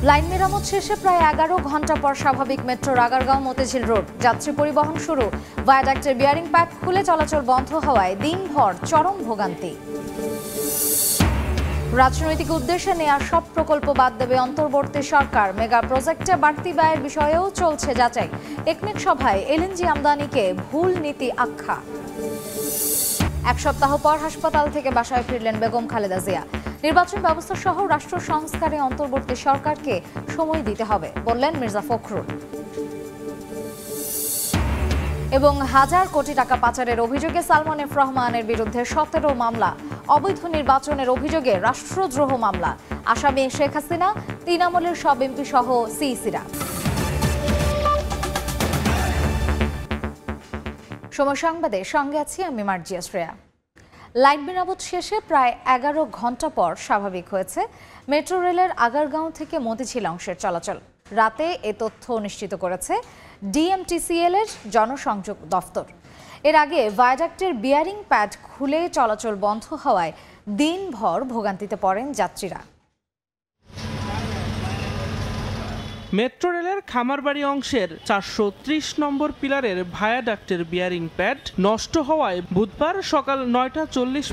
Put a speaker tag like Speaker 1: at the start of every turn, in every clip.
Speaker 1: Line মেরামত শেষে প্রায় 11 ঘন্টা পর স্বাভাবিক মেট্রোর আগারগাঁও মতিঝিল রোড। যাত্রী পরিবহন শুরু। ভায়াডাক্টের বিয়ারিং প্যাড খুলে চলাচল বন্ধ হওয়ায় দিনভর চরম ভোগান্তি। রাজনৈতিক উদ্দেশ্যে নেওয়া সব প্রকল্প বাদ দেবে অন্তর্বর্তী সরকার। মেগা প্রজেক্টে বাড়তি ব্যয়ের বিষয়েও চলছে যাচাই। একনেক সভায় এলএনজি আমদানিকে ভুল নীতি আখ্যা। এক সপ্তাহ পর হাসপাতাল থেকে বাসায় ফিরলেন বেগম খালেদা জিয়া। নির্বাচন ব্যবস্থা সহ রাষ্ট্র সংস্কারে অন্তর্বর্তী সরকারকে সময় দিতে হবে বললেন মির্জা ফখরুল। এবং হাজার কোটি টাকা পাচারের অভিযোগে সালমান এফ রহমানের বিরুদ্ধে 17 মামলা। অবৈধ নির্বাচনের অভিযোগে রাষ্ট্রদ্রোহ মামলা। আসামি শেখ হাসিনা, তৃণমূলের সব এমপি সহ সিইসিরা। সময় সংবাদের সঙ্গে আছি আমি মার্জিয়া শ্রেয়া। লাইন মেরামত শেষে প্রায় 11 ঘন্টা পর স্বাভাবিক হয়েছে মেট্রো রেলের আগারগাঁও থেকে মতিঝিল অংশের চলাচল। রাতে এ তথ্য নিশ্চিত করেছে ডিএমটিসিএল এর জনসংযোগ দফতর। এর আগে ভায়াডাক্টের বিয়ারিং প্যাড খুলে চলাচল বন্ধ হওয়ায় দিনভর ভোগান্তিতে পড়েন যাত্রীরা।
Speaker 2: মেট্রো রেলের খামারবাড়ি অংশের 430 নম্বর পিলারের ভায়াডাক্টের বিয়ারিং প্যাড নষ্ট হওয়ায় বুধবার সকাল 9টা 40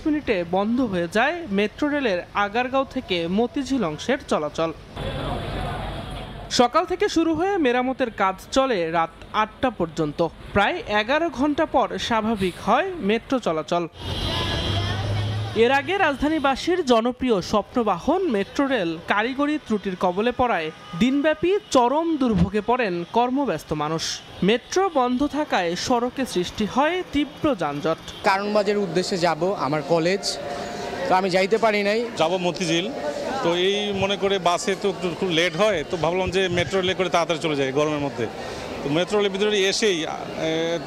Speaker 2: বন্ধ হয়ে যায় মেট্রো রেলের আগারগাঁও থেকে মতিঝিল অংশের চলাচল। সকাল থেকে শুরু হয়ে মেরামতের কাজ চলে রাত 8টা পর্যন্ত। প্রায় 11 ঘন্টা পর স্বাভাবিক হয় মেট্রো চলাচল। এর আগে রাজধানীবাসীর জনপ্রিয় স্বপ্নবাহন মেট্রো রেল কারিগরি ত্রুটির কবলে পড়ায় দিনব্যাপী চরম দুর্ভোগে পড়েন কর্মব্যস্ত মানুষ। মেট্রো বন্ধ থাকায় সড়কে সৃষ্টি হয় তীব্র যানজট।
Speaker 3: কারণবাজারের উদ্দেশ্যে যাব, আমার কলেজ, তো আমি যাইতে পারি নাই।
Speaker 4: যাব মতিঝিল, তো এই মনে করে বাসে তো খুব লেট হয়, তো ভাবলাম যে মেট্রো রেলে করে তাড়াতাড়ি চলে যায় গরমের মধ্যে। তো মেট্রো রেলের ভিতরে এসেই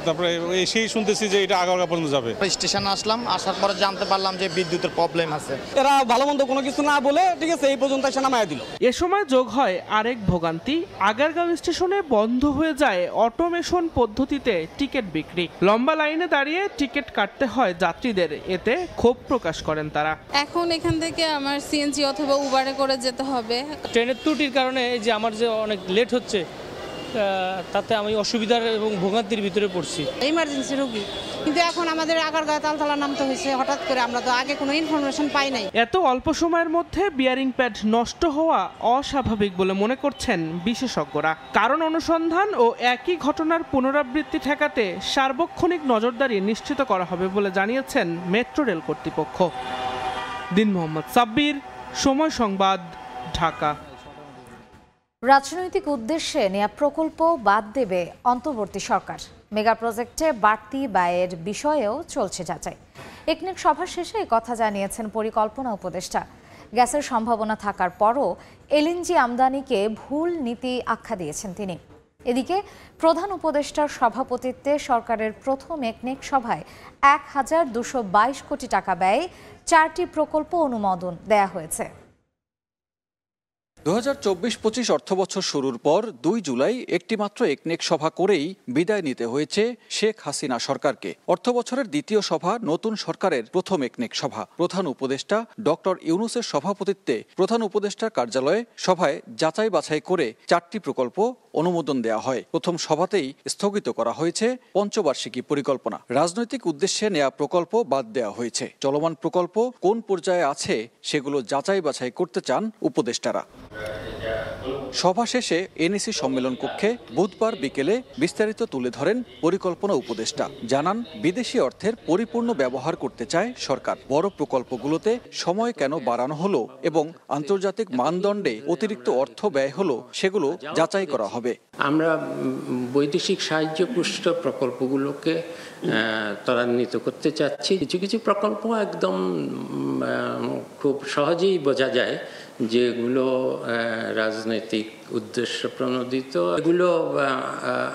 Speaker 4: তারপরে এসেই শুনতেছি যে এটা আগারগাঁও পর্যন্ত যাবে।
Speaker 5: স্টেশনে আসলাম, আসার পরে জানতে পারলাম যে বিদ্যুতের প্রবলেম আছে।
Speaker 6: এরা ভালো মন্দ কোনো কিছু না বলে ঠিক আছে এই পর্যন্ত এসে নামায় দিল।
Speaker 2: এ সময় যোগ হয় আরেক ভোগান্তি। আগারগাঁও স্টেশনে বন্ধ হয়ে যায় অটোমেশন পদ্ধতিতে টিকিট বিক্রি। লম্বা লাইনে দাঁড়িয়ে টিকিট কাটতে হয় যাত্রীদের। এতে ক্ষোভ প্রকাশ করেন তারা।
Speaker 7: এখন এখান থেকে আমার সিএনজি অথবা উবারে করে যেতে হবে।
Speaker 8: ট্রেনের ত্রুটির কারণে যে আমার যে অনেক লেট হচ্ছে, তাতে আমি অসুবিধার এবং ভোগান্তির ভিতরে পড়ছি।
Speaker 9: ইমার্জেন্সি রোগী, কিন্তু এখন আমাদের আগারগাঁও তালতলা নামতে হয়েছে হঠাৎ করে, আমরা তো আগে কোনো ইনফরমেশন পাই নাই।
Speaker 2: এত অল্প সময়ের মধ্যে বিয়ারিং প্যাড নষ্ট হওয়া অস্বাভাবিক বলে মনে করছেন বিশেষজ্ঞরা। কারণ অনুসন্ধান ও একই ঘটনার পুনরাবৃত্তি ঠেকাতে সার্বক্ষণিক নজরদারি নিশ্চিত করা হবে বলে জানিয়েছেন মেট্রো রেল কর্তৃপক্ষ। দিন মোহাম্মদ সাব্বির, সময় সংবাদ, ঢাকা।
Speaker 1: রাজনৈতিক উদ্দেশ্যে নেয়া প্রকল্প বাদ দেবে অন্তর্বর্তী সরকার। মেগা প্রজেক্টে বাড়তি ব্যয়ের বিষয়েও চলছে যাচাই। একনেক সভা শেষে কথা জানিয়েছেন পরিকল্পনা উপদেষ্টা। গ্যাসের সম্ভাবনা থাকার পরও এলএনজি আমদানিকে ভুল নীতি আখ্যা দিয়েছেন তিনি। এদিকে প্রধান উপদেষ্টার সভাপতিত্বে সরকারের প্রথম একনেক সভায় 1222 কোটি টাকা ব্যয়ে 4টি প্রকল্প অনুমোদন দেয়া হয়েছে।
Speaker 10: 2024-25 অর্থবছর শুরুর পর 2 জুলাই একটিমাত্র একনেক সভা করেই বিদায় নিতে হয়েছে শেখ হাসিনা সরকারকে। অর্থবছরের দ্বিতীয় সভা নতুন সরকারের প্রথম একনেক সভা। প্রধান উপদেষ্টা ডক্টর ইউনূসের সভাপতিত্বে প্রধান উপদেষ্টার কার্যালয়ে সভায় যাচাই বাছাই করে 4টি প্রকল্প অনুমোদন দেওয়া হয়। প্রথম সভাতেই স্থগিত করা হয়েছে পঞ্চবার্ষিকী পরিকল্পনা। রাজনৈতিক উদ্দেশ্যে নেওয়া প্রকল্প বাদ দেওয়া হয়েছে। চলমান প্রকল্প কোন পর্যায়ে আছে সেগুলো যাচাই বাছাই করতে চান উপদেষ্টারা। সভা শেষে এনএসি সম্মেলন কক্ষে বুধবার বিকেলে বিস্তারিত তুলে ধরেন পরিকল্পনা উপদেষ্টা। জানান বিদেশি অর্থের পরিপূর্ণ ব্যবহার করতে চায় সরকার। বড় প্রকল্পগুলোতে সময় কেন বাড়ানো হলো এবং আন্তর্জাতিক মানদণ্ডে অতিরিক্ত অর্থ ব্যয় হলো সেগুলো যাচাই করা হবে।
Speaker 11: আমরা বৈদেশিক সাহায্য পুষ্ট প্রকল্পগুলোকে ত্বরান্বিত করতে চাচ্ছি। কিছু কিছু প্রকল্প একদম খুব সহজেই বোঝা যায় যেগুলো রাজনৈতিক উদ্দেশ্য প্রণোদিত। এগুলো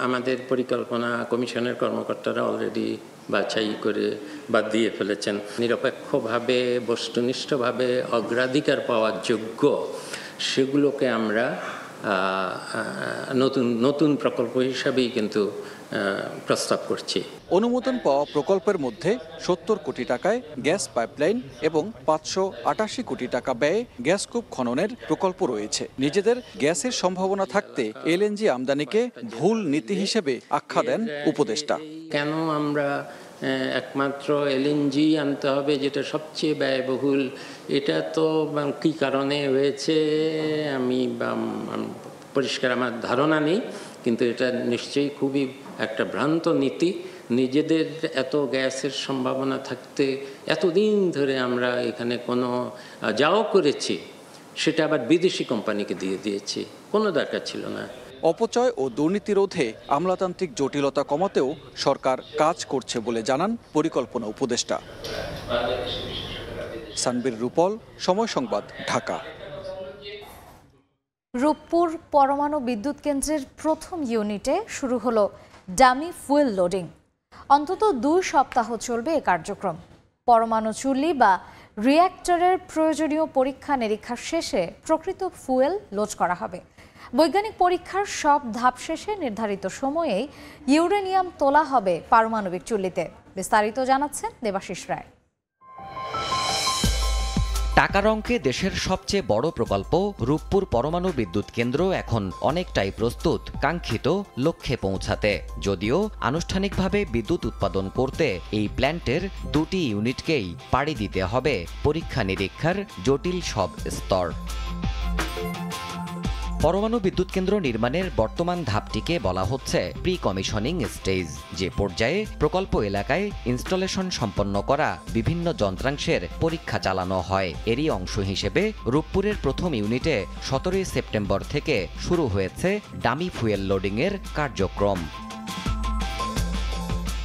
Speaker 11: আমাদের পরিকল্পনা কমিশনের কর্মকর্তারা অলরেডি বাছাই করে বাদ দিয়ে ফেলেছেন। নিরপেক্ষভাবে বস্তুনিষ্ঠভাবে অগ্রাধিকার পাওয়ার যোগ্য সেগুলোকে আমরা নতুন প্রকল্প হিসাবেই কিন্তু প্রস্তাব করছি।
Speaker 10: অনুমোদন পাওয়া প্রকল্পের মধ্যে 70 কোটি টাকায় গ্যাস পাইপলাইন এবং 588 কোটি টাকা ব্যয়ে গ্যাসকূপ খননের প্রকল্প রয়েছে। নিজেদের গ্যাসের সম্ভাবনা থাকতে এলএনজি আমদানিকে ভুল নীতি হিসেবে আখ্যা দেন উপদেষ্টা।
Speaker 11: কেন আমরা একমাত্র এলএনজি আনতে হবে যেটা সবচেয়ে ব্যয়বহুল, এটা তো কী কারণে হয়েছে আমি পরিষ্কার আমার ধারণা নেই, কিন্তু এটা নিশ্চয়ই খুবই একটা ভ্রান্ত নীতি। নিজেদের এত গ্যাসের সম্ভাবনা থাকতে এতদিন ধরে আমরা এখানে কোনো যাও করেছি, সেটা আবার বিদেশি কোম্পানিকে দিয়ে দিয়েছি, কোনো দরকার ছিল না।
Speaker 10: অপচয় ও দুর্নীতি রোধে আমলাতান্ত্রিক জটিলতা কমাতেও সরকার কাজ করছে বলে জানান পরিকল্পনা উপদেষ্টা। সানবীর রূপল, সময় সংবাদ, ঢাকা।
Speaker 1: রূপপুর পরমাণু বিদ্যুৎ কেন্দ্রের প্রথম ইউনিটে শুরু হলো ডামি ফুয়েল লোডিং। অন্তত 2 সপ্তাহ চলবে এ কার্যক্রম। পরমাণু চুল্লি বা রিঅ্যাক্টরের প্রয়োজনীয় পরীক্ষা নিরীক্ষা শেষে প্রকৃত ফুয়েল লোড করা হবে। বৈজ্ঞানিক পরীক্ষার সব ধাপ শেষে নির্ধারিত সময়েই ইউরেনিয়াম তোলা হবে পারমাণবিক চুল্লিতে। বিস্তারিত জানাচ্ছেন দেবাশিস রায়।
Speaker 12: টাকার অঙ্কে দেশের সবচেয়ে বড় প্রকল্প রূপপুর পরমাণু বিদ্যুৎ কেন্দ্র এখন অনেকটাই প্রস্তুত কাঙ্ক্ষিত লক্ষ্যে পৌঁছাতে। যদিও আনুষ্ঠানিকভাবে বিদ্যুৎ উৎপাদন করতে এই প্ল্যান্টের 2টি ইউনিটকেই পাড়ি দিতে হবে পরীক্ষা নিরীক্ষার জটিল সব স্তর। পরমাণু বিদ্যুৎ কেন্দ্র নির্মাণের বর্তমান ধাপটিকে বলা হচ্ছে প্রি কমিশনিং স্টেজ, যে পর্যায়ে প্রকল্প এলাকায় ইনস্টলেশন সম্পন্ন করা বিভিন্ন যন্ত্রাংশের পরীক্ষা চালানো হয়। এরই অংশ হিসেবে রূপপুরের প্রথম ইউনিটে 17 সেপ্টেম্বর থেকে শুরু হয়েছে ডামি ফুয়েল লোডিংয়ের কার্যক্রম।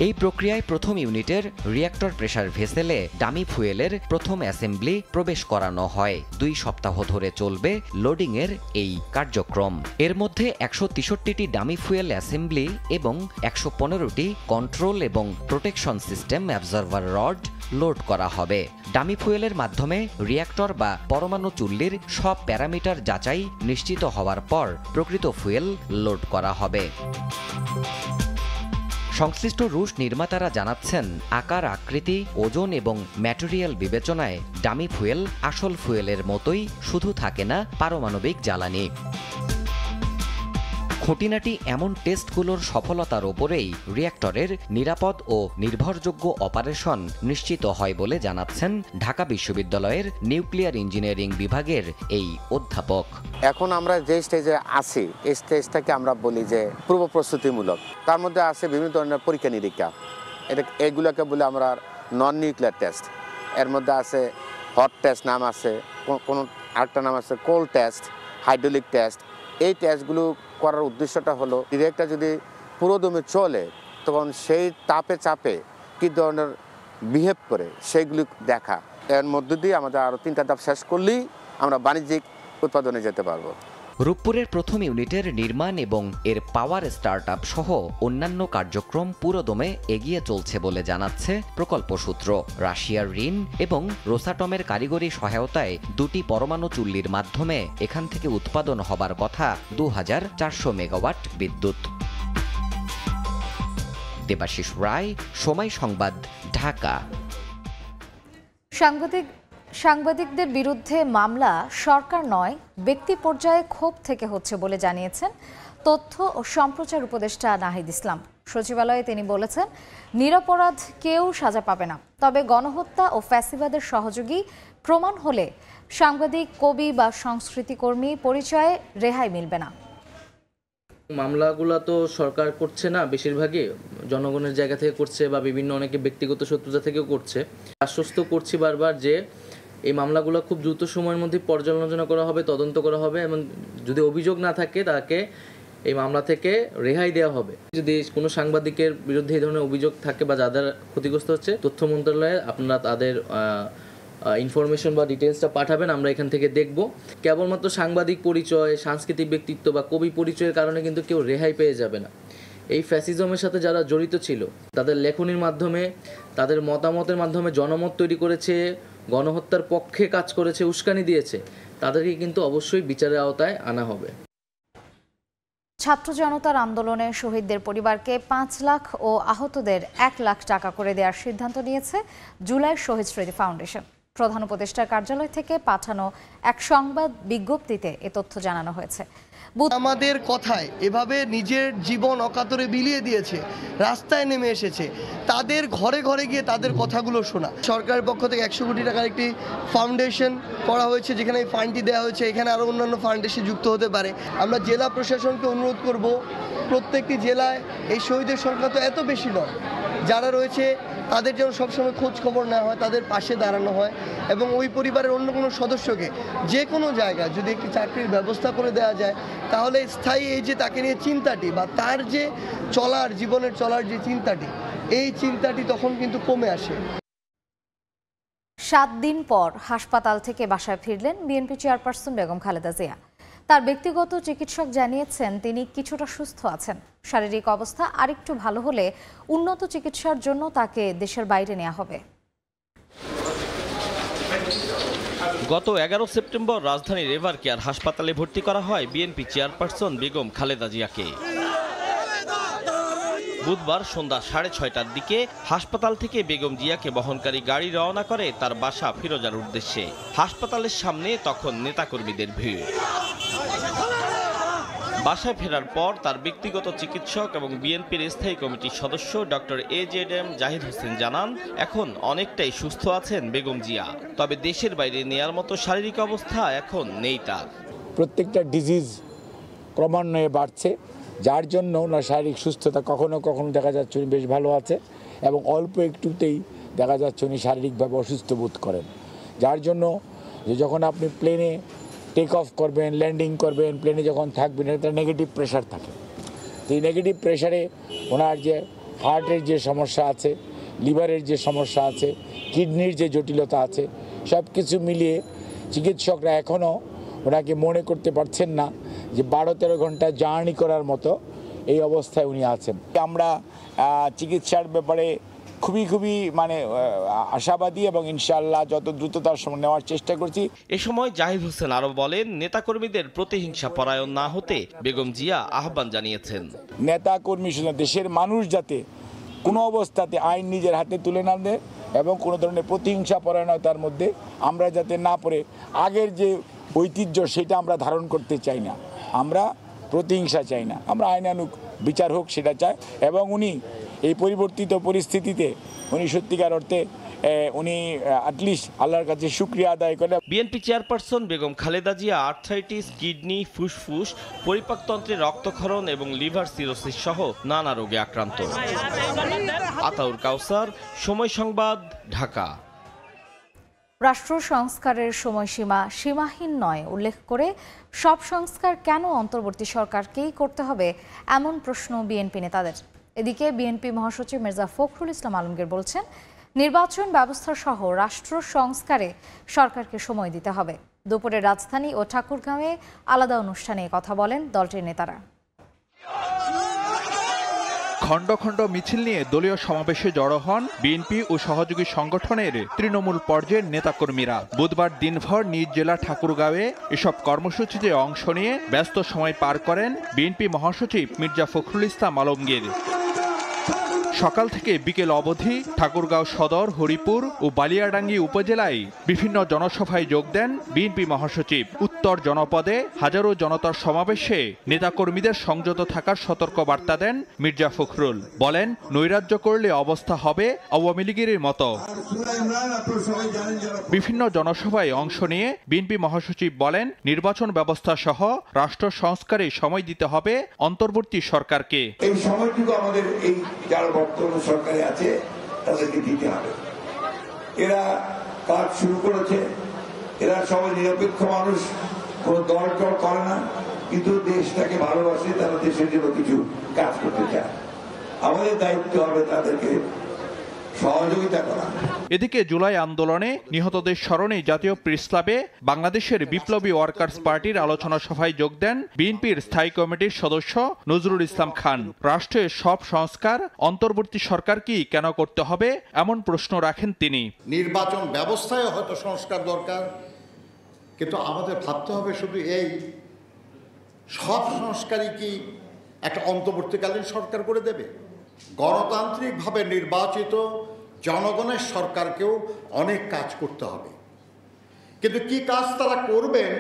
Speaker 12: এই প্রক্রিয়ায় প্রথম ইউনিটের রিঅ্যাক্টর প্রেসার ভেসেলে ডামি ফুয়েলের প্রথম অ্যাসেম্বলি প্রবেশ করানো হয়। 2 সপ্তাহ ধরে চলবে লোডিংয়ের এই কার্যক্রম। এর মধ্যে 163টি ডামি ফুয়েল অ্যাসেম্বলি এবং 115টি কন্ট্রোল এবং protection system absorber rod load করা হবে। ডামি ফুয়েলের মাধ্যমে রিঅ্যাক্টর বা পরমাণু চুল্লির সব প্যারামিটার যাচাই নিশ্চিত হওয়ার পর প্রকৃত ফুয়েল লোড করা হবে। সংশ্লিষ্ট রুশ নির্মাতারা জানাচ্ছেন, আকার, আকৃতি, ওজন এবং ম্যাটেরিয়াল বিবেচনায় ডামি ফুয়েল আসল ফুয়েলের মতোই শুধু থাকে না পারমাণবিক জ্বালানি। খুঁটিনাটি এমন টেস্টগুলোর সফলতার ওপরেই রিঅ্যাক্টরের নিরাপদ ও নির্ভরযোগ্য অপারেশন নিশ্চিত হয় বলে জানাচ্ছেন ঢাকা বিশ্ববিদ্যালয়ের নিউক্লিয়ার ইঞ্জিনিয়ারিং বিভাগের এই অধ্যাপক।
Speaker 13: এখন আমরা যে স্টেজে আছি, এই স্টেজটাকে আমরা বলি যে পূর্ব প্রস্তুতিমূলক। তার মধ্যে আছে বিভিন্ন ধরনের পরীক্ষা নিরীক্ষা, এগুলোকে বলে আমরা নন নিউক্লিয়ার টেস্ট। এর মধ্যে আছে হট টেস্ট নাম আছে, কোনো আরেকটা নাম আছে কোল্ড টেস্ট, হাইড্রোলিক টেস্ট। এই টেস্টগুলো করার উদ্দেশ্যটা হলো রিঅ্যাক্টর যদি পুরো দমে চলে তখন সেই তাপে চাপে কী ধরনের বিহেভ করে সেইগুলি দেখা। এর মধ্য দিয়ে আমাদের আরও 3টা ধাপ শেষ করলেই আমরা বাণিজ্যিক উৎপাদনে যেতে পারবো।
Speaker 12: রূপপুরের প্রথম ইউনিটের নির্মাণ এবং এর পাওয়ার স্টার্টআপ সহ অন্যান্য কার্যক্রম পুরোদমে এগিয়ে চলছে বলে জানাচ্ছে প্রকল্প সূত্র। রাশিয়ার ঋণ এবং রোসাটমের কারিগরি সহায়তায় 2টি পরমাণু চুল্লির মাধ্যমে এখান থেকে উৎপাদন হবার কথা 2400 মেগাওয়াট বিদ্যুৎ। দেবাশিস রায়, সময় সংবাদ, ঢাকা।
Speaker 1: সাংবাদিকদের বিরুদ্ধে মামলা সরকার নয় ব্যক্তি পর্যায়ে ক্ষোভ থেকে হচ্ছে বলে জানিয়েছেন তথ্য ও সম্প্রচার উপদেষ্টা নাহিদ ইসলাম। সচিবালয়ে তিনি বলেছেন, নিরপরাধ কেউ সাজা পাবে না, তবে গণহত্যা ও ফ্যাসিবাদের সহযোগী প্রমাণ হলে সাংবাদিক, কবি বা সংস্কৃতিকর্মী পরিচয়ে রেহাই মিলবে না।
Speaker 14: মামলাগুলো তো সরকার করছে না, বেশিরভাগই জনগণের জায়গা থেকে করছে বা বিভিন্ন অনেকে ব্যক্তিগত শত্রুতা থেকেও করছে। আশ্বস্ত করছি বারবার যে এই মামলাগুলো খুব দ্রুত সময়ের মধ্যে পর্যালোচনা করা হবে, তদন্ত করা হবে এবং যদি অভিযোগ না থাকে তাকে এই মামলা থেকে রেহাই দেওয়া হবে। যদি কোনো সাংবাদিকের বিরুদ্ধে এই ধরনের অভিযোগ থাকে বা যাদের ক্ষতিগ্রস্ত হচ্ছে, তথ্য মন্ত্রণালয়ে আপনারা তাদের ইনফরমেশন বা ডিটেলসটা পাঠাবেন, আমরা এখান থেকে দেখব। কেবলমাত্র সাংবাদিক পরিচয়, সাংস্কৃতিক ব্যক্তিত্ব বা কবি পরিচয়ের কারণে কিন্তু কেউ রেহাই পেয়ে যাবে না। এই ফ্যাসিজমের সাথে যারা জড়িত ছিল, তাদের লেখনীর মাধ্যমে, তাদের মতামতের মাধ্যমে জনমত তৈরি করেছে, গণহত্যার পক্ষে কাজ করেছে, উস্কানি দিয়েছে, তাদেরকে কিন্তু অবশ্যই বিচারের আওতায় আনা হবে।
Speaker 1: ছাত্র জনতার আন্দোলনে শহীদদের পরিবারকে 5 লাখ ও আহতদের 1 লাখ টাকা করে দেওয়ার সিদ্ধান্ত নিয়েছে জুলাই শহীদ স্মৃতি ফাউন্ডেশন। প্রধান উপদেষ্টার কার্যালয় থেকে পাঠানো এক সংবাদ বিজ্ঞপ্তিতে এ তথ্য জানানো হয়েছে।
Speaker 15: আমাদের কথায় এভাবে নিজের জীবন অকাতরে বিলিয়ে দিয়েছে, রাস্তায় নেমে এসেছে, তাদের ঘরে ঘরে গিয়ে তাদের কথাগুলো শোনা। সরকারের পক্ষ থেকে 100 কোটি টাকার একটি ফাউন্ডেশন করা হয়েছে, যেখানে এই ফান্ডটি দেওয়া হয়েছে। এখানে আরও অন্যান্য ফান্ড এসে যুক্ত হতে পারে। আমরা জেলা প্রশাসনকে অনুরোধ করব, প্রত্যেকটি জেলায় এই শহীদের সংখ্যা তো এত বেশি নয়, যারা রয়েছে তাদের যেন সবসময় খোঁজ খবর নেওয়া হয়, তাদের পাশে দাঁড়ানো হয় এবং ওই পরিবারের অন্য কোনো সদস্যকে যে কোনো জায়গায় যদি একটি চাকরির ব্যবস্থা করে দেওয়া যায়, তাহলে স্থায়ী এই যে তাকে নিয়ে চিন্তাটি বা তার যে জীবনের চলার যে চিন্তাটি, এই চিন্তাটি তখন কিন্তু কমে আসে।
Speaker 1: 7 দিন পর হাসপাতাল থেকে বাসায় ফিরলেন বিএনপি চেয়ারপারসন বেগম খালেদা জিয়া। তার ব্যক্তিগত চিকিৎসক জানিয়েছেন তিনি কিছুটা সুস্থ আছেন। শারীরিক অবস্থা আরেকটু ভালো হলে উন্নত চিকিৎসার জন্য তাকে দেশের বাইরে নেওয়া হবে।
Speaker 16: গত 11 সেপ্টেম্বর রাজধানীর এভার কেয়ার হাসপাতালে ভর্তি করা হয় বিএনপি চেয়ারপারসন বেগম খালেদা জিয়াকে। বুধবার সন্ধ্যা 6:30টার দিকে হাসপাতাল থেকে বেগম জিয়াকে বহনকারী গাড়ি রওনা করে তার বাসা ফিরোজার উদ্দেশ্যে। হাসপাতালের সামনে তখন নেতাকর্মীদের ভিড়। বাসায় ফেরার পর তার ব্যক্তিগত চিকিৎসক এবং বিএনপির স্থায়ী কমিটির সদস্য ডক্টর AJM জাহিদ হোসেন জানান, এখন অনেকটাই সুস্থ আছেন বেগম জিয়া, তবে দেশের বাইরে নেয়ার মতো শারীরিক অবস্থা এখন নেই তার।
Speaker 17: প্রত্যেকটা ডিজিজ ক্রমান্বয়ে বাড়ছে, যার জন্য ওনার শারীরিক সুস্থতা কখনো কখনো দেখা যাচ্ছে উনি বেশ ভালো আছে এবং অল্প একটুতেই দেখা যাচ্ছে উনি শারীরিকভাবে অসুস্থ বোধ করেন। যার জন্য যে যখন আপনি প্লেনে টেক অফ করবেন, ল্যান্ডিং করবেন, প্লেনে যখন থাকবেন, একটা নেগেটিভ প্রেশার থাকে। তো এই নেগেটিভ প্রেশারে ওনার যে হার্টের যে সমস্যা আছে, লিভারের যে সমস্যা আছে, কিডনির যে জটিলতা আছে, সব কিছু মিলিয়ে চিকিৎসকরা এখনও ওনাকে মনে করতে পারছেন না যে 12-13 ঘন্টা জার্নি করার মতো এই অবস্থায় উনি আছেন। আমরা চিকিৎসার ব্যাপারে খুবই আশাবাদী এবং ইনশাআল্লাহ যত দ্রুততার সময় নেওয়ার চেষ্টা করছি।
Speaker 16: এ সময় জাহিদ হোসেন আরও বলেন, নেতাকর্মীদের প্রতিহিংসা পরায়ণ না হতে বেগম জিয়া আহ্বান জানিয়েছেন।
Speaker 17: নেতাকর্মী শুধু দেশের মানুষ যাতে কোনো অবস্থাতে আইন নিজের হাতে তুলে না দেয় এবং কোনো ধরনের প্রতিহিংসা পরায়ণতার মধ্যে আমরা যাতে না পড়ে আগের যে ঐতিহ্য সেটা আমরা ধারণ করতে চাই না। আমরা প্রতিহিংসা চাই না, আমরা আইনানুগ বিচার হোক সেটা চাই। এবং উনি এই পরিবর্তিত পরিস্থিতিতে উনি সত্যিকার অর্থে উনি অ্যাটলিস্ট আল্লাহর কাছে শুকরিয়া আদায় করে।
Speaker 16: BNP chairperson Begum Khaleda Zia arthritis, kidney, ফুসফুস, পরিপাকতন্ত্রের রক্তক্ষরণ এবং লিভার সিরোসিস সহ নানা রোগে আক্রান্ত। আতাউর কাউসার, সময় সংবাদ, ঢাকা।
Speaker 1: রাষ্ট্র সংস্কারের সময়সীমা সীমাহীন নয় উল্লেখ করে সব সংস্কার কেন অন্তর্বর্তী সরকারকেই করতে হবে এমন প্রশ্ন বিএনপি নেতাদের। এদিকে বিএনপি মহাসচিব মির্জা ফখরুল ইসলাম আলমগীর বলছেন, নির্বাচন ব্যবস্থা সহ রাষ্ট্র সংস্কারে সরকারকে সময় দিতে হবে। দুপুরে রাজধানী ও ঠাকুরগাঁওয়ে আলাদা অনুষ্ঠানে কথা বলেন দলটির নেতারা।
Speaker 18: খণ্ড খণ্ড মিছিল নিয়ে দলীয় সমাবেশে জড়ো হন বিএনপি ও সহযোগী সংগঠনের তৃণমূল পর্যায়ের নেতাকর্মীরা। বুধবার দিনভর নিজ জেলা ঠাকুরগাঁওয়ে এসব কর্মসূচিতে অংশ নিয়ে ব্যস্ত সময় পার করেন বিএনপি মহাসচিব মির্জা ফখরুল ইসলাম আলমগীর। সকাল থেকে বিকেল অবধি ঠাকুরগাঁও সদর, হরিপুর ও বালিয়াডাঙ্গি উপজেলায় বিভিন্ন জনসভায় যোগ দেন বিএনপি মহাসচিব। উত্তর জনপদে হাজারো জনতার সমাবেশে নেতাকর্মীদের সংযত থাকার সতর্ক বার্তা দেন মির্জা ফখরুল। বলেন, নৈরাজ্য করলে অবস্থা হবে আওয়ামী লীগের মতো। বিভিন্ন জনসভায় অংশ নিয়ে বিএনপি মহাসচিব বলেন, নির্বাচন ব্যবস্থা সহ রাষ্ট্র সংস্কারে সময় দিতে হবে অন্তর্বর্তী সরকারকে।
Speaker 19: এই সময়টুকু আমাদের এই যারা বর্তমান সরকারে আছে তাদেরকে দিতে হবে। এরা কাজ শুরু করেছে, এরা সবাই নিরপেক্ষ মানুষ, কোন দল টল করে না, কিন্তু দেশটাকে ভালোবাসে, তারা দেশের জন্য কিছু কাজ করতে চায়। আমাদের দায়িত্ব হবে তাদেরকে সহযোগিতা করা।
Speaker 18: এদিকে জুলাই আন্দোলনে নিহতদের স্মরণে জাতীয় প্রেস ক্লাবে বাংলাদেশের বিপ্লবী ওয়ার্কার্স পার্টির আলোচনা সভায় যোগ দেন বিএনপির স্থায়ী কমিটির সদস্য নজরুল ইসলাম খান। রাষ্ট্রের সব সংস্কার অন্তর্বর্তী সরকারকেই কেন করতে হবে এমন প্রশ্ন রাখেন তিনি।
Speaker 20: নির্বাচন ব্যবস্থায় হয়তো সংস্কার দরকার, কিন্তু আমাদের ভাবতে হবে শুধু এই সব সংস্কারই কি একটা অন্তর্বর্তীকালীন সরকার করে দেবে? গণতান্ত্রিকভাবে নির্বাচিত জনগণের সরকারকেও অনেক কাজ করতে হবে, কিন্তু কি কাজ তারা করবেন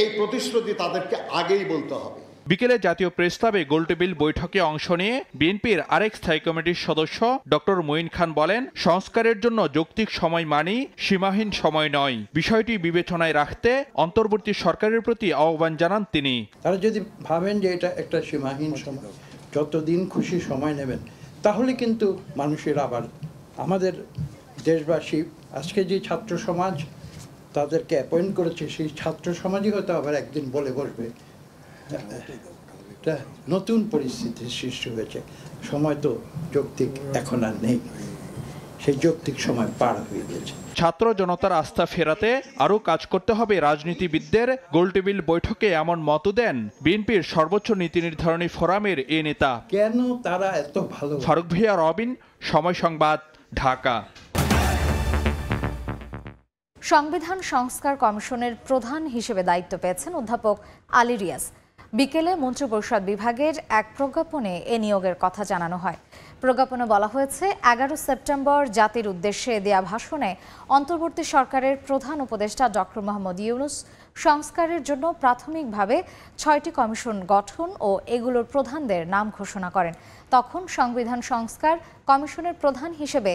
Speaker 20: এই প্রতিশ্রুতি তাদেরকে আগেই বলতে হবে।
Speaker 18: বিকেলে জাতীয় প্রেস ক্লাবে গোলটেবিল বৈঠকে অংশ নিয়ে বিএনপির আরেক স্থায়ী কমিটির সদস্য ডক্টর মঈন খান বলেন, সংস্কারের জন্য যৌক্তিক সময় মানি সীমাহীন সময় নয়। বিষয়টি বিবেচনায় রাখতে অন্তর্বর্তী সরকারের প্রতি আহ্বান জানান তিনি।
Speaker 21: তারা যদি ভাবেন যে এটা একটা সীমাহীন সময়, যতদিন খুশি সময় নেবেন, তাহলে কিন্তু মানুষের আবার আমাদের দেশবাসী আজকে যে ছাত্র সমাজ তাদেরকে অ্যাপয়েন্ট করেছে, সেই ছাত্র সমাজই হয়তো আবার একদিন বলে বসবে একটা নতুন পরিস্থিতির সৃষ্টি হয়েছে, সময় তো যৌক্তিক এখন আর নেই, সেই যৌক্তিক সময় পার হয়ে গেছে।
Speaker 18: ছাত্র জনতার আস্থা ফেরাতে আরও কাজ করতে হবে রাজনীতিবিদদের। গোলটেবিল বৈঠকে এমন মত দেন বিএনপির সর্বোচ্চ নীতি নির্ধারণী ফোরামের এ নেতা।
Speaker 21: কেন তারা এত ভালো?
Speaker 18: ফারুক ভিয়া, রবিন, সময় সংবাদ, ঢাকা।
Speaker 1: সংবিধান সংস্কার কমিশনের প্রধান হিসেবে দায়িত্ব পেয়েছেন অধ্যাপক আলী রিয়াজ। বিকেলে মন্ত্রিপরিষদ বিভাগের এক প্রজ্ঞাপনে এ নিয়োগের কথা জানানো হয়। প্রজ্ঞাপনে বলা হয়েছে, 11 সেপ্টেম্বর জাতির উদ্দেশ্যে দেয়া ভাষণে অন্তর্বর্তী সরকারের প্রধান উপদেষ্টা ডক্টর মোহাম্মদ ইউনূস সংস্কারের জন্য প্রাথমিকভাবে 6টি কমিশন গঠন ও এগুলোর প্রধানদের নাম ঘোষণা করেন। তখন সংবিধান সংস্কার কমিশনের প্রধান হিসেবে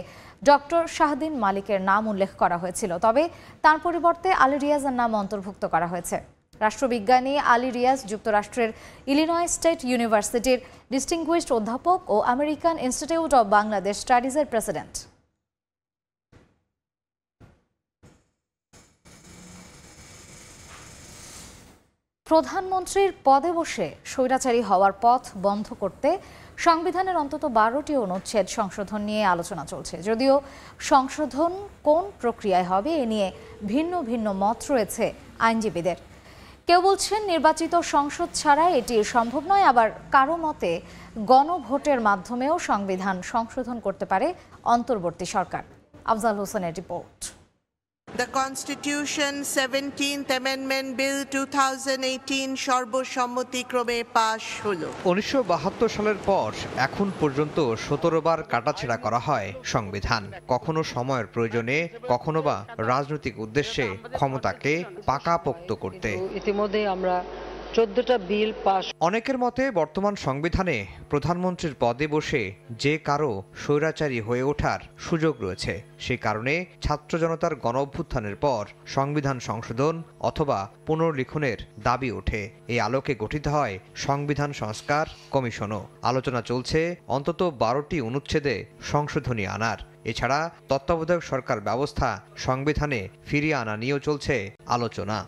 Speaker 1: ডক্টর শাহদিন মালিকের নাম উল্লেখ করা হয়েছিল, তবে তার পরিবর্তে আলী রিয়াজের নাম অন্তর্ভুক্ত করা হয়েছে। রাষ্ট্রবিজ্ঞানী আলী রিয়াজ যুক্তরাষ্ট্রের ইলিনয় স্টেট ইউনিভার্সিটির ডিস্টিংগুইশড অধ্যাপক ও আমেরিকান ইনস্টিটিউট অব বাংলাদেশ স্টাডিজের প্রেসিডেন্ট। প্রধানমন্ত্রীর পদে বসে স্বৈরাচারী হওয়ার পথ বন্ধ করতে সংবিধানের অন্তত 12টি অনুচ্ছেদ সংশোধন নিয়ে আলোচনা চলছে। যদিও সংশোধন কোন প্রক্রিয়ায় হবে এ নিয়ে ভিন্ন ভিন্ন মত রয়েছে আইনজীবীদের। কেউ বলছেন নির্বাচিত সংসদ ছাড়া এটি সম্ভব নয়, আবার কারো মতে গণভোটের মাধ্যমেও সংবিধান সংশোধন করতে পারে অন্তর্বর্তী সরকার। আফজাল হোসেনের report.
Speaker 22: The Constitution 17th Amendment Bill 2018 সর্বসম্মতিক্রমে পাশ হলো।
Speaker 23: 1972 সালের পর এখন পর্যন্ত 17 বার কাটাছেঁড়া করা হয় সংবিধান, কখনো সময়ের প্রয়োজনে, কখনো বা রাজনৈতিক উদ্দেশ্যে ক্ষমতাকে পাকাপোক্ত করতে।
Speaker 24: ইতিমধ্যে আমরা 14টা বিল পাস।
Speaker 23: অনেকের মতে বর্তমান সংবিধানে প্রধানমন্ত্রীর পদে বসে যে কারো স্বৈরাচারী হয়ে ওঠার সুযোগ রয়েছে। সে কারণে ছাত্র জনতার গণঅভ্যুত্থানের পর সংবিধান সংশোধন অথবা পুনর্লিখনের দাবি ওঠে। এই আলোকে গঠিত হয় সংবিধান সংস্কার কমিশনও। আলোচনা চলছে অন্তত 12টি অনুচ্ছেদে সংশোধনী আনার। এছাড়া তত্ত্বাবধায়ক সরকার ব্যবস্থা সংবিধানে ফিরিয়ে আনা নিয়েও চলছে আলোচনা।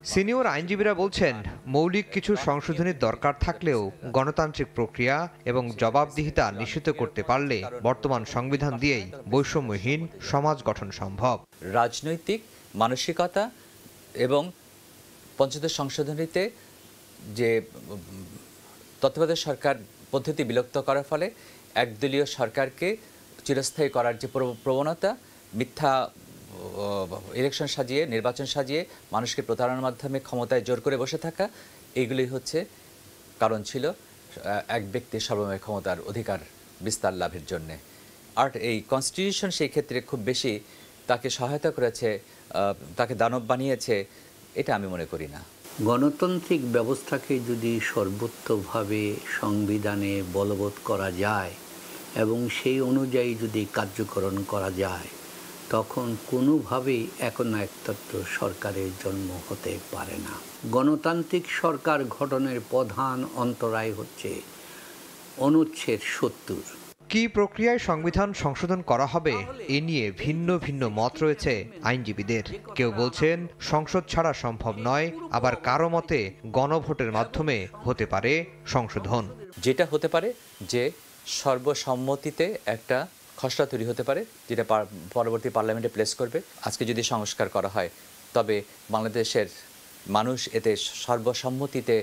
Speaker 23: সিনিয়র আইনজীবীরা বলছেন, মৌলিক কিছু সংশোধনীর দরকার থাকলেও গণতান্ত্রিক প্রক্রিয়া এবং জবাবদিহিতা নিশ্চিত করতে পারলে বর্তমান সংবিধান দিয়েই বৈষম্যহীন সমাজ গঠন সম্ভব।
Speaker 25: রাজনৈতিক মানসিকতা এবং পঞ্চদশ সংশোধনীতে যে তত্ত্বাবধায়ক সরকার পদ্ধতি বিলুপ্ত করার ফলে একদলীয় সরকারকে চিরস্থায়ী করার যে প্রবণতা, মিথ্যা ইলেকশন সাজিয়ে, নির্বাচন সাজিয়ে মানুষকে প্রতারণার মাধ্যমে ক্ষমতায় জোর করে বসে থাকা, এইগুলি হচ্ছে কারণ ছিল এক ব্যক্তির সর্বময় ক্ষমতার অধিকার বিস্তার লাভের জন্যে। আর এই কনস্টিটিউশন সেই ক্ষেত্রে খুব বেশি তাকে সহায়তা করেছে, তাকে দানব বানিয়েছে, এটা আমি মনে করি না।
Speaker 26: গণতান্ত্রিক ব্যবস্থাকে যদি সর্বোচ্চভাবে সংবিধানে বলবৎ করা যায় এবং সেই অনুযায়ী যদি কার্যকরণ করা যায়, তখন কোনোভাবেই একনায়কতন্ত্র সরকারের জন্ম হতে পারে না। গণতান্ত্রিক সরকার গঠনের প্রধান অন্তরায় হচ্ছে অনুচ্ছেদ 70।
Speaker 23: কি প্রক্রিয়ায় সংবিধান সংশোধন করা হবে এ নিয়ে ভিন্ন ভিন্ন মত রয়েছে আইনজীবীদের। কেউ বলছেন সংসদ ছাড়া সম্ভব নয়, আবার কারো মতে গণভোটের মাধ্যমে হতে পারে সংশোধন।
Speaker 25: যেটা হতে পারে যে সর্বসম্মতিতে একটা খসড়া তৈরি হতে পারে, যেটা পরবর্তী পার্লামেন্টে প্লেস করবে। আজকে যদি সংস্কার করা হয়, তবে বাংলাদেশের মানুষ এতে সর্বসম্মতিতে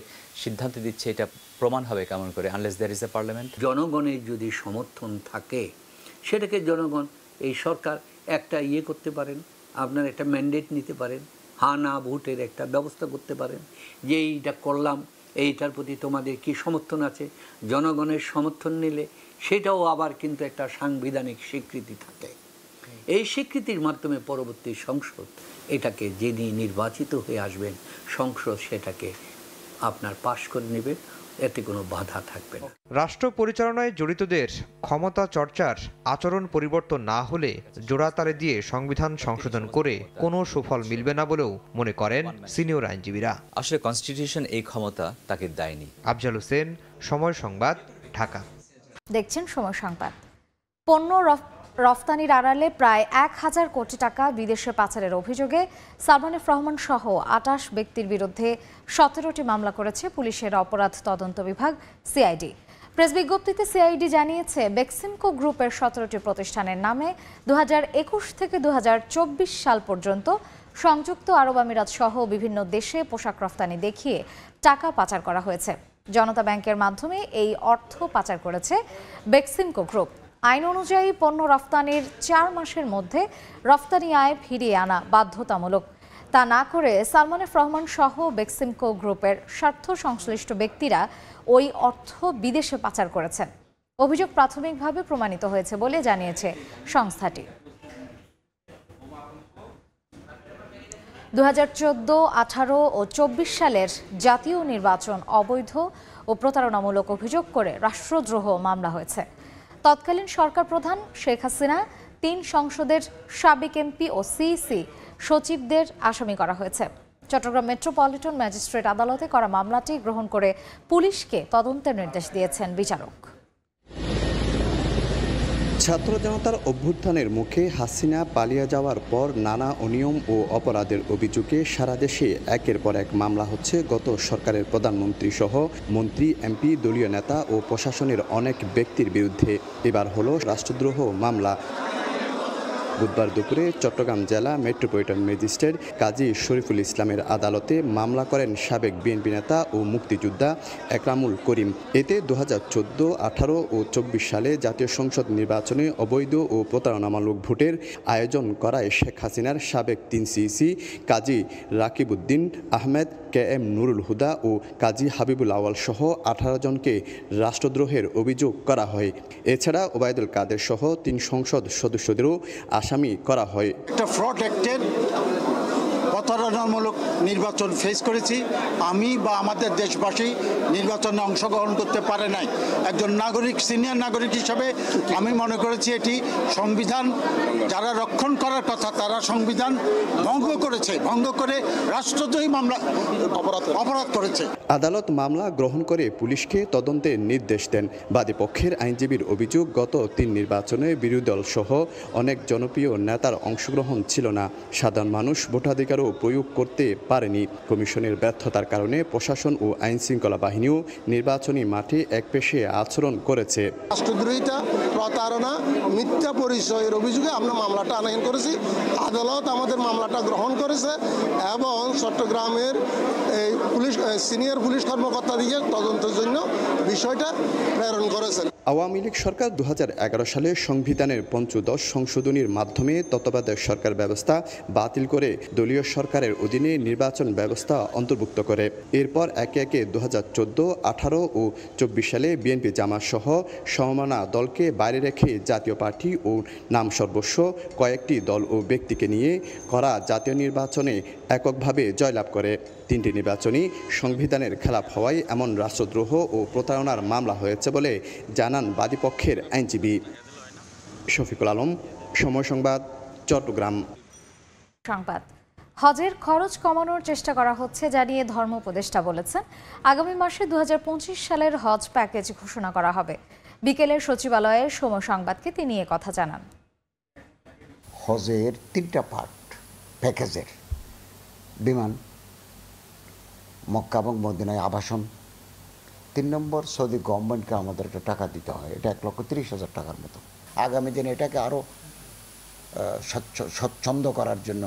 Speaker 25: সিদ্ধান্ত দিচ্ছে, এটা প্রমাণ হবে কেমন করে, unless there is a parliament.
Speaker 26: জনগণের যদি সমর্থন থাকে, সেটাকে জনগণ এই সরকার একটা করতে পারেন, আপনার একটা ম্যান্ডেট নিতে পারেন, হা না ভোটের একটা ব্যবস্থা করতে পারেন, যে এইটা করলাম এইটার প্রতি তোমাদের কি সমর্থন আছে। জনগণের সমর্থন নিলে সেটাও আবার কিন্তু একটা সাংবিধানিক স্বীকৃতি থাকে। এই স্বীকৃতির মাধ্যমে পরবর্তী সংসদ এটাকে যিনি নির্বাচিত হয়ে আসবেন, সংসদ সেটাকে আপনার পাশ করে নেবে, এতে কোনো বাধা থাকবে না।
Speaker 23: রাষ্ট্র পরিচালনায় জড়িতদের ক্ষমতা চর্চার আচরণ পরিবর্তন না হলে জোড়াতালে দিয়ে সংবিধান সংশোধন করে কোনো সুফল মিলবে না বলেও মনে করেন সিনিয়র আইনজীবীরা।
Speaker 25: আসলে কনস্টিটিউশন এই ক্ষমতা তাকে দেয়নি।
Speaker 23: আফজাল হোসেন, সময় সংবাদ, ঢাকা।
Speaker 1: দেখছেন সময় সংবাদ। পণ্য রফতানির আড়ালে প্রায় ১,০০০ কোটি টাকা বিদেশে পাচারের অভিযোগে সালমান এফ রহমান সহ ২৮ ব্যক্তির বিরুদ্ধে ১৭টি মামলা করেছে পুলিশের অপরাধ তদন্ত বিভাগ সিআইডি। প্রেস বিজ্ঞপ্তিতে সিআইডি জানিয়েছে, বেক্সিমকো গ্রুপের ১৭টি প্রতিষ্ঠানের নামে ২০২১ থেকে ২০২৪ সাল পর্যন্ত সংযুক্ত আরব আমিরাত সহ বিভিন্ন দেশে পোশাক রফতানি দেখিয়ে টাকা পাচার করা হয়েছে। জনতা ব্যাংকের মাধ্যমে এই অর্থ পাচার করেছে বেক্সিমকো গ্রুপ। আইন অনুযায়ী পণ্য রফতানির ৪ মাসের মধ্যে রফতানি আয় ফিরিয়ে আনা বাধ্যতামূলক। তা না করে সালমান এফ রহমান সহ বেক্সিমকো গ্রুপের স্বার্থ সংশ্লিষ্ট ব্যক্তিরা ওই অর্থ বিদেশে পাচার করেছেন। অভিযোগ প্রাথমিকভাবে প্রমাণিত হয়েছে বলে জানিয়েছে সংস্থাটি। ২০১৪, ১৮ ও ২৪ সালের জাতীয় নির্বাচন অবৈধ ও প্রতারণামূলক অভিযোগ করে রাষ্ট্রদ্রোহ মামলা হয়েছে। তৎকালীন সরকার প্রধান শেখ হাসিনা, ৩ সংসদের সাবেক এমপি ও সিইসি সচিবদের আসামি করা হয়েছে। চট্টগ্রাম মেট্রোপলিটন ম্যাজিস্ট্রেট আদালতে করা মামলাটি গ্রহণ করে পুলিশকে তদন্তের নির্দেশ দিয়েছেন বিচারক।
Speaker 3: ছাত্র জনতার অভ্যুত্থানের মুখে হাসিনা পালিয়ে যাওয়ার পর নানা অনিয়ম ও অপরাধের অভিযোগে সারা দেশে একের পর এক মামলা হচ্ছে গত সরকারের প্রধানমন্ত্রী সহ মন্ত্রী, এমপি, দলীয় নেতা ও প্রশাসনের অনেক ব্যক্তির বিরুদ্ধে। এবার হলো রাষ্ট্রদ্রোহ মামলা। বুধবার দুপুরে চট্টগ্রাম জেলা মেট্রোপলিটন ম্যাজিস্ট্রেট কাজী শরীফুল ইসলামের আদালতে মামলা করেন সাবেক বিএনপি নেতা ও মুক্তিযোদ্ধা একরামুল করিম। এতে ২০১৪, ১৮ ও ২৪ সালে জাতীয় সংসদ নির্বাচনে অবৈধ ও প্রতারণামূলক ভোটের আয়োজন করায় শেখ হাসিনার সাবেক ৩ সিইসি কাজী রাকিবউদ্দিন আহমেদ, KM নুরুল হুদা ও কাজী হাবিবুল আওয়াল সহ ১৮ জনকে রাষ্ট্রদ্রোহের অভিযোগ করা হয়। এছাড়া ওবায়দুল কাদের সহ ৩ সংসদ সদস্যদেরও আসামি করা হয়।
Speaker 4: একটা ফ্রড অ্যাক্টের প্রতারণামূলক নির্বাচন ফেস করেছি আমি বা আমাদের দেশবাসী নির্বাচনে অংশগ্রহণ করতে পারে নাই। একজন নাগরিক, সিনিয়র নাগরিক হিসাবে আমি মনে করেছি এটি সংবিধান যারা রক্ষণ করার কথা তারা সংবিধান ভঙ্গ করেছে, ভঙ্গ করে রাষ্ট্রদ্রোহী মামলা অপরাধ করেছে।
Speaker 3: আদালত মামলা গ্রহণ করে পুলিশকে তদন্তের নির্দেশ দেন। বাদী পক্ষের আইনজীবীর অভিযোগ, গত ৩ নির্বাচনে বিরোধী দল সহ অনেক জনপ্রিয় নেতার অংশগ্রহণ ছিল না। সাধারণ মানুষ ভোটাধিকারও প্রয়োগ করতে পারেনি। কমিশনের ব্যর্থতার কারণে প্রশাসন ও আইন শৃঙ্খলা বাহিনীও নির্বাচনী মাঠে একপেশে আচরণ করেছে।
Speaker 4: রাষ্ট্রদ্রোহিতা, প্রতারণা, মিথ্যা পরিচয়ের অভিযোগে আমরা মামলাটা আনয়ন করেছি। আদালত আমাদের মামলাটা গ্রহণ করেছে এবং চট্টগ্রামের এই পুলিশ সিনিয়র পুলিশ কর্মকর্তা দিয়ে তদন্তের জন্য বিষয়টা প্রেরণ করেছেন।
Speaker 3: আওয়ামী লীগ সরকার ২০১১ সালে সংবিধানের পঞ্চদশ সংশোধনীর মাধ্যমে তত্ত্বাবধায়ক সরকার ব্যবস্থা বাতিল করে দলীয় সরকারের অধীনে নির্বাচন ব্যবস্থা অন্তর্ভুক্ত করে। এরপর একে একে ২০১৪, ১৮ ও ২৪ সালে বিএনপি জামাত সহ সমমনা দলকে বাইরে রেখে জাতীয় পার্টি ও নাম সর্বস্ব কয়েকটি দল ও ব্যক্তিকে নিয়ে করা জাতীয় নির্বাচনে এককভাবে জয়লাভ করে। ৩টি নির্বাচনই সংবিধানের খেলাপ হওয়ায় এমন রাষ্ট্রদ্রোহ ও প্রতারণার মামলা হয়েছে বলে জানান বাদীপক্ষের আইনজীবী। শফিকুল আলম, সময় সংবাদ, চট্টগ্রাম।
Speaker 1: সংবাদ। হজের খরচ কমানোর চেষ্টা করা হচ্ছে জানিয়ে ধর্ম উপদেষ্টা বলেছেন, আগামী মাসে ২০২৫ সালের হজ প্যাকেজ ঘোষণা করা হবে। বিকেলের সচিবালয়ের সময় সংবাদকে তিনি এ কথা জানান।
Speaker 5: হজের 3টা পার্ট প্যাকেজের, বিমান, মক্কা এবং মদিনায় আবাসন, 3 নম্বর সৌদি গভর্নমেন্টকে আমাদের একটা টাকা দিতে হয়, এটা ১,৩০,০০০ টাকার মতো। আগামী দিনে এটাকে আরও স্বচ্ছন্দ করার জন্য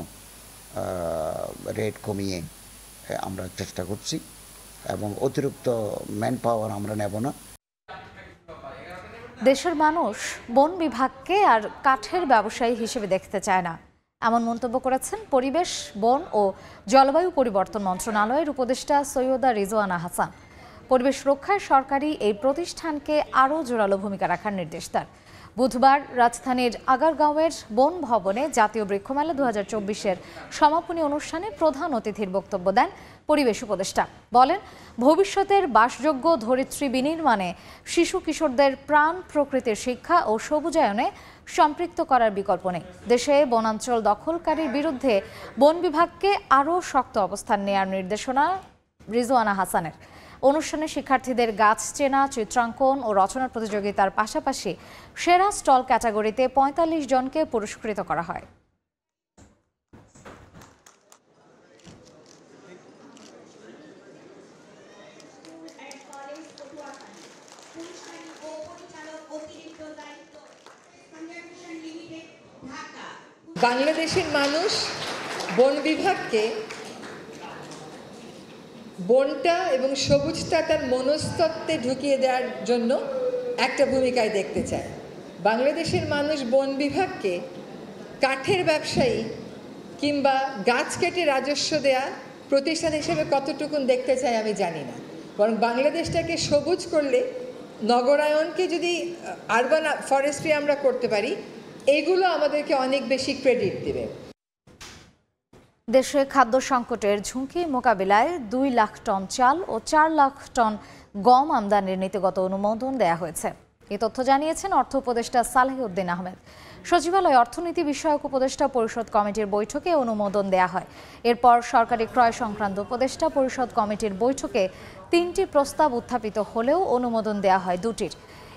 Speaker 5: রেট কমিয়ে আমরা চেষ্টা করছি এবং অতিরিক্ত ম্যান পাওয়ার আমরা নেব না।
Speaker 1: দেশের মানুষ বন বিভাগকে আর কাঠের ব্যবসায়ী হিসেবে দেখতে চায় না, এমন মন্তব্য করেছেন পরিবেশ, বন ও জলবায়ু পরিবর্তন মন্ত্রণালয়ের উপদেষ্টা সৈয়দা রিজওয়ানা হাসান। পরিবেশ রক্ষায় সরকারি এই প্রতিষ্ঠানকে আরও জোরালো ভূমিকা রাখার নির্দেশ তার। বুধবার রাজধানীর আগারগাঁওয়ের বন ভবনে জাতীয় বৃক্ষমেলা 2024-এর সমাপনী অনুষ্ঠানে প্রধান অতিথির বক্তব্য দেন পরিবেশ উপদেষ্টা। বলেন, ভবিষ্যতের বাসযোগ্য ধরিত্রী বিনির্মাণে শিশু কিশোরদের প্রাণ প্রকৃতির শিক্ষা ও সবুজায়নে সম্পৃক্ত করার বিকল্প নেই। দেশে বনাঞ্চল দখলকারীর বিরুদ্ধে বন বিভাগকে আরও শক্ত অবস্থান নেওয়ার নির্দেশনা রিজওয়ানা হাসানের। অনুষ্ঠানে শিক্ষার্থীদের গাছ চেনা, চিত্রাঙ্কন ও রচনা প্রতিযোগিতার পাশাপাশি সেরা স্টল ক্যাটাগরিতে ৪৫ জনকে পুরস্কৃত করা হয়।
Speaker 2: বাংলাদেশের মানুষ বন বিভাগকে বনটা এবং সবুজটা তার মনস্তত্ত্বে ঢুকিয়ে দেওয়ার জন্য একটা ভূমিকায় দেখতে চায়। বাংলাদেশের মানুষ বন বিভাগকে কাঠের ব্যবসায়ী কিংবা গাছ কেটে রাজস্ব দেয়া প্রতিষ্ঠান হিসেবে কতটুকুন দেখতে চায় আমি জানি না, বরং বাংলাদেশটাকে সবুজ করলে, নগরায়নকে যদি আরবান ফরেস্ট্রি আমরা করতে পারি, এগুলো আমাদেরকে অনেক বেশি ক্রেডিট দেবে।
Speaker 1: দেশে খাদ্য সংকটের ঝুঁকি মোকাবিলায় 2 লাখ টন চাল ও 4 লাখ টন গম আমদানির নীতিগত অনুমোদন দেয়া হয়েছে। এই তথ্য জানিয়েছেন অর্থ উপদেষ্টা সালেহউদ্দিন আহমেদ। সচিবালয় অর্থনীতি বিষয়ক উপদেষ্টা পরিষদ কমিটির বৈঠকে অনুমোদন দেয়া হয়। এরপর সরকারি ক্রয় সংক্রান্ত উপদেষ্টা পরিষদ কমিটির বৈঠকে 3টি প্রস্তাব উত্থাপিত হলেও অনুমোদন দেয়া হয় 2টির।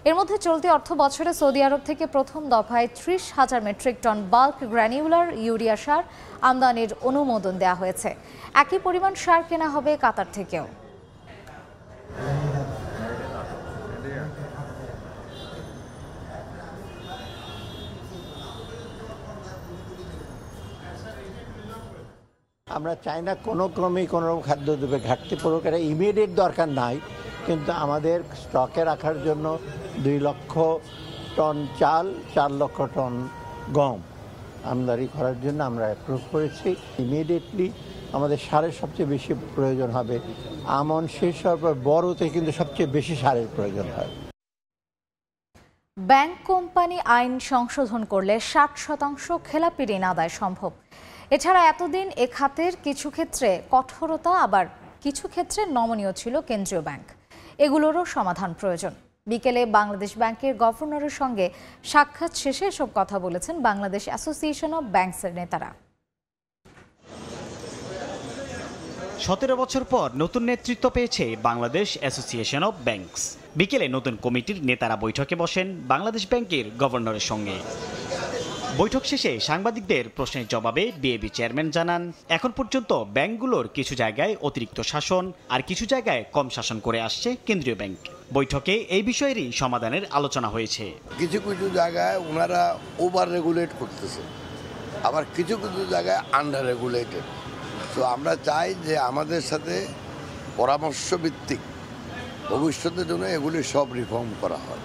Speaker 1: এর মধ্যে চলতি অর্থ বছরে সৌদি আরব থেকে প্রথম দফায় 30,000 মেট্রিক টন বাল্ক গ্র্যানিউলার ইউরিয়া সার আমদানির অনুমোদন দেওয়া হয়েছে। একই পরিমাণ সার কেনা হবে কাতার থেকেও।
Speaker 6: আমরা চাই না কোনো ক্রমেই কোনো খাদ্যদ্রব্যে ঘাটতি পড়ুক, এটা ইমিডিয়েট দরকার নাই, কিন্তু আমাদের স্টকে রাখার জন্য 2 লক্ষ টন চাল, 4 লক্ষ টন গম আমদানি করার জন্য আমরা অ্যাপ্রুভ করেছি। ইমিডিয়েটলি আমাদের সারের সবচেয়ে বেশি প্রয়োজন হবে। আমন শেষ হওয়ার পর বড়তে কিন্তু সবচেয়ে বেশি সারের প্রয়োজন হয়।
Speaker 1: ব্যাংক কোম্পানি আইন সংশোধন করলে 60% খেলাপি ঋণ আদায় সম্ভব। এছাড়া এতদিন এ খাতের কিছু ক্ষেত্রে কঠোরতা, আবার কিছু ক্ষেত্রে নমনীয় ছিল কেন্দ্রীয় ব্যাংক। এগুলোরও সমাধান প্রয়োজন। বিকেলে বাংলাদেশ ব্যাংকের গভর্নরের সঙ্গে সাক্ষাৎ শেষে এসব কথা বলেছেন বাংলাদেশ অ্যাসোসিয়েশন অব ব্যাংকসের নেতারা।
Speaker 7: 17 বছর পর নতুন নেতৃত্ব পেয়েছে বাংলাদেশ অ্যাসোসিয়েশন অব ব্যাংকস। বিকেলে নতুন কমিটির নেতারা বৈঠকে বসেন বাংলাদেশ ব্যাংকের গভর্নরের সঙ্গে। বৈঠক শেষে সাংবাদিকদের প্রশ্নের জবাবে বিএবি চেয়ারম্যান জানান, এখন পর্যন্ত ব্যাংকগুলোর কিছু জায়গায় অতিরিক্ত শাসন আর কিছু জায়গায় কম শাসন করে আসছে কেন্দ্রীয় ব্যাংক। বৈঠকে এই বিষয়েরই সমাধানের আলোচনা হয়েছে।
Speaker 8: কিছু কিছু জায়গায় ওনারা ওভার রেগুলেট করতেছে, আবার কিছু কিছু জায়গায় আন্ডার রেগুলেটেড। তো আমরা চাই যে আমাদের সাথে পরামর্শ ভিত্তিক ভবিষ্যতের জন্য এগুলি সব রিফর্ম করা হয়।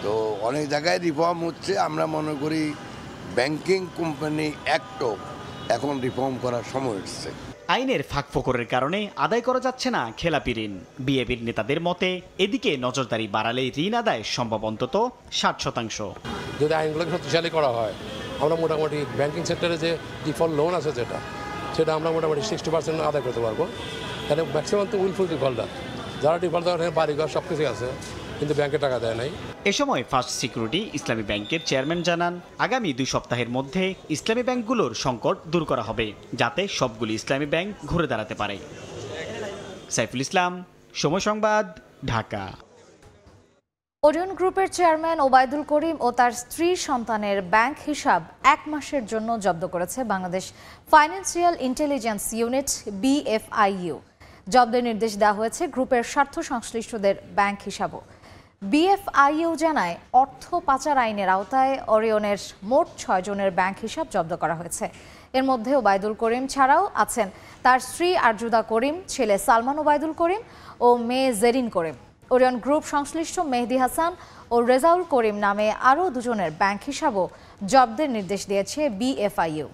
Speaker 8: তো অনেক জায়গায় রিফর্ম হচ্ছে, আমরা মনে করি ব্যাংকিং কোম্পানি অ্যাক্টও এখন রিফর্ম করার সময় এসছে।
Speaker 7: আইনের ফাঁকফোকরের কারণে আদায় করা যাচ্ছে না খেলাপি ঋণ। বিএবির নেতাদের মতে এদিকে নজরদারি বাড়ালে ঋণ আদায় সম্ভব অন্তত 60%।
Speaker 9: যদি আইনগুলোকে শক্তিশালী করা হয়, আমরা মোটামুটি ব্যাংকিং সেক্টরে যে ডিফল্ট লোন আছে সেটা আমরা মোটামুটি 60% আদায় করতে পারবো। তাহলে ম্যাক্সিমাম তো উইলফুল ডিফল্টার, যারা ডিফল্ট দেওয়ার বাড়িঘর সব কিছু আছে কিন্তু ব্যাংকে টাকা দেয় নাই।
Speaker 7: এ সময় ফার্স্ট সিকিউরিটি ইসলামী ব্যাংকের চেয়ারম্যান জানান, আগামী 2 সপ্তাহের মধ্যে ইসলামী ব্যাংকগুলোর সংকট দূর করা হবে, যাতে সবগুলি ইসলামী ব্যাংক ঘুরে দাঁড়াতে পারে। সাইফুল ইসলাম, সময় সংবাদ, ঢাকা।
Speaker 1: ওরিয়ন গ্রুপের চেয়ারম্যান ওবায়দুল করিম ও তার স্ত্রী সন্তানের ব্যাংক হিসাব 1 মাসের জন্য জব্দ করেছে Bangladesh financial intelligence unit BFIU। জব্দের নির্দেশ দেওয়া হয়েছে গ্রুপের স্বার্থ সংশ্লিষ্টদের ব্যাংক হিসাবও। BFIU জানায়, অর্থ পাচার আইনের আওতায় ওরিয়নের মোট 6 জনের ব্যাংক হিসাব জব্দ করা হয়েছে। এর মধ্যে ওবায়দুল করিম ছাড়াও আছেন তার স্ত্রী আরজুদা করিম, ছেলে সালমান ওবায়দুল করিম ও মেয়ে জেরিন করিম। ওরিয়ন গ্রুপ সংশ্লিষ্ট মেহেদি হাসান ও রেজাউল করিম নামে আরও 2 জনের ব্যাংক হিসাবও জব্দের নির্দেশ দিয়েছে BFIU।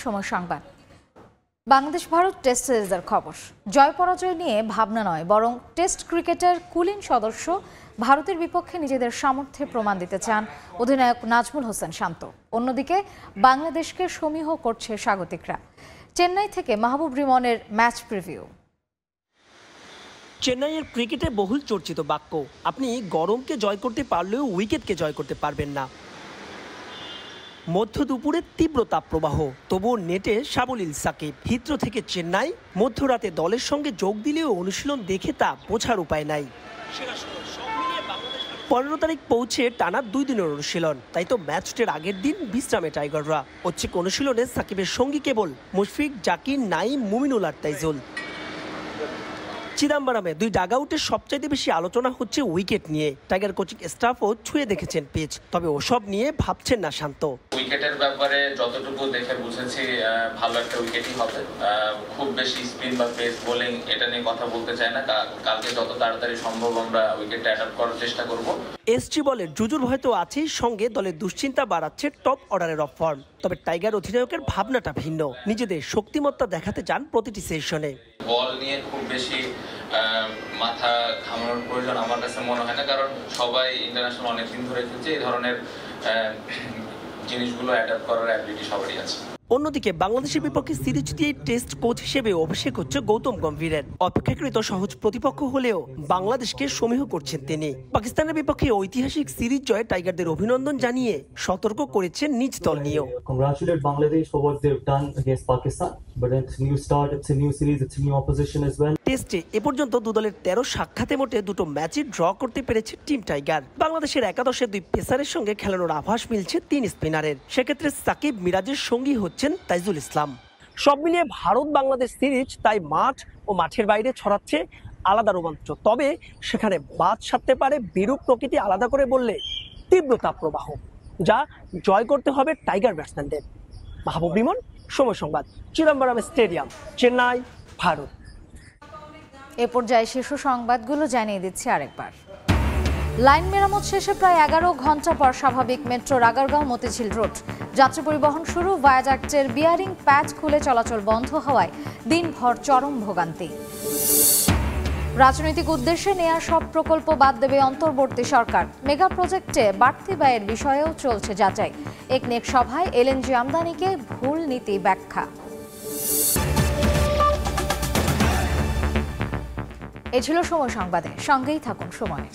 Speaker 1: সময় সংবাদ। বাংলাদেশ ভারত টেস্ট সিরিজের খবর। জয় পরাজয় নিয়ে ভাবনা নয়, বরং টেস্ট ক্রিকেটের কুলিন সদস্য ভারতের বিপক্ষে নিজেদের সামর্থ্যে প্রমাণ দিতে চান অধিনায়ক নাজমুল হোসেন শান্ত। অন্যদিকে বাংলাদেশকে সমীহ করছে স্বাগতিকরা। চেন্নাই থেকে মাহবুব রিমনের ম্যাচ প্রিভিউ।
Speaker 10: চেন্নাইয়ের ক্রিকেটে বহুল চর্চিত বাক্য, আপনি গরমকে জয় করতে পারলেও উইকেটকে জয় করতে পারবেন না। মধ্য দুপুরে তীব্র তাপপ্রবাহ, তবুও নেটে সাবলীল সাকিব। হিথ্রো থেকে চেন্নাই, মধ্যরাতে দলের সঙ্গে যোগ দিলেও অনুশীলন দেখে তা বোঝার উপায় নাই। 15 তারিখ পৌঁছে টানা 2 দিনের অনুশীলন, তাই তো ম্যাচটির আগের দিন বিশ্রামে টাইগাররা। ঐচ্ছিক অনুশীলনে সাকিবের সঙ্গী কেবল মুশফিক, জাকির, নাইম, মুমিনুল আর তাইজুল। চিদাম্বরমে 2 ডাগআউটের সবচাইতে বেশি আলোচনা হচ্ছে উইকেট নিয়ে। টাইগার কোচিং স্টাফও ছুঁয়ে দেখেছেন পিচ, তবে ওসব নিয়ে ভাবছেন না শান্ত।
Speaker 11: উইকেটের ব্যাপারে যতটুকু দেখে বুঝেছি ভালো একটা উইকেটই হবে। খুব বেশি স্পিন বা পেস বোলিং এটা নিয়ে কথা বলতে চাই না। কালকে যত তাড়াতাড়ি সম্ভব আমরা উইকেটটা অ্যাডাপ্ট করার চেষ্টা করব।
Speaker 10: এসজি বলের জুজুর হয়তো আছেই, সঙ্গে দলের দুশ্চিন্তা বাড়াচ্ছে টপ অর্ডারের অফ ফর্ম। তবে টাইগার অধিনায়কের ভাবনাটা ভিন্ন, নিজেদের শক্তিমত্তা দেখাতে চান প্রতিটি সেশনে।
Speaker 11: বল নিয়ে খুব বেশি মাথা ঘামানোর প্রয়োজন আমার কাছে মনে হয় না, কারণ সবাই ইন্টারন্যাশনাল অনেকদিন ধরে খেলছে। এই ধরনের জিনিসগুলো অ্যাডাপ্ট করার অ্যাবিলিটি সবারই আছে।
Speaker 10: অন্যদিকে বাংলাদেশের বিপক্ষে সিরিজ দিয়ে টেস্ট কোচ হিসেবে অভিষেক হচ্ছে গৌতম গম্ভীরের। অপেক্ষাকৃত সহজ প্রতিপক্ষ হলেও বাংলাদেশকে সমীহ করছেন তিনি। পাকিস্তানের বিপক্ষে ঐতিহাসিক সিরিজ জয়ে টাইগারদের অভিনন্দন জানিয়ে সতর্ক করেছেন নিজ দল নিয়েও।
Speaker 12: Congratulate Bangladesh for what they've done against Pakistan, but it's a new start, it's a new series, it's a new opposition as well.
Speaker 10: টেস্টে এ পর্যন্ত 2 দলের 13 সাক্ষাতে মোটে 2টো ম্যাচই ড্র করতে পেরেছে টিম টাইগার। বাংলাদেশের একাদশে 2 পেসারের সঙ্গে খেলানোর আভাস মিলছে 3 স্পিনারের। সেক্ষেত্রে সাকিব, মিরাজের সঙ্গী হচ্ছেন তাইজুল ইসলাম। সব মিলিয়ে ভারত বাংলাদেশ সিরিজ তাই মাঠ ও মাঠের বাইরে ছড়াচ্ছে আলাদা রোমাঞ্চ। তবে সেখানে বাদ সাধতে পারে বিরূপ প্রকৃতি, আলাদা করে বললে তীব্র তাপপ্রবাহ, যা জয় করতে হবে টাইগার ব্যাটসম্যানদের। মাহবুব রিমন, সময় সংবাদ, চিদম্বরম স্টেডিয়াম, চেন্নাই, ভারত।
Speaker 1: এ পর্যায়ে শীর্ষ সংবাদগুলো জানিয়ে দিচ্ছি আরেকবার। লাইন মেরামত শেষে প্রায় 11 ঘন্টা পর স্বাভাবিক মেট্রোর আগারগাঁও মতিঝিল রোড। যাত্রী পরিবহন শুরু, ভায়াডাক্টের বিয়ারিং প্যাচ খুলে চলাচল বন্ধ হওয়ায় দিনভর চরম ভোগান্তি। রাজনৈতিক উদ্দেশ্যে নেওয়া সব প্রকল্প বাদ দেবে অন্তর্বর্তী সরকার। মেগা প্রজেক্টে বাড়তি ব্যয়ের বিষয়েও চলছে যাচাই। একনেক সভায় এলএনজি আমদানিকে ভুল নীতি ব্যাখ্যা। এ ছিল সময় সংবাদে, সঙ্গেই থাকুন সময়।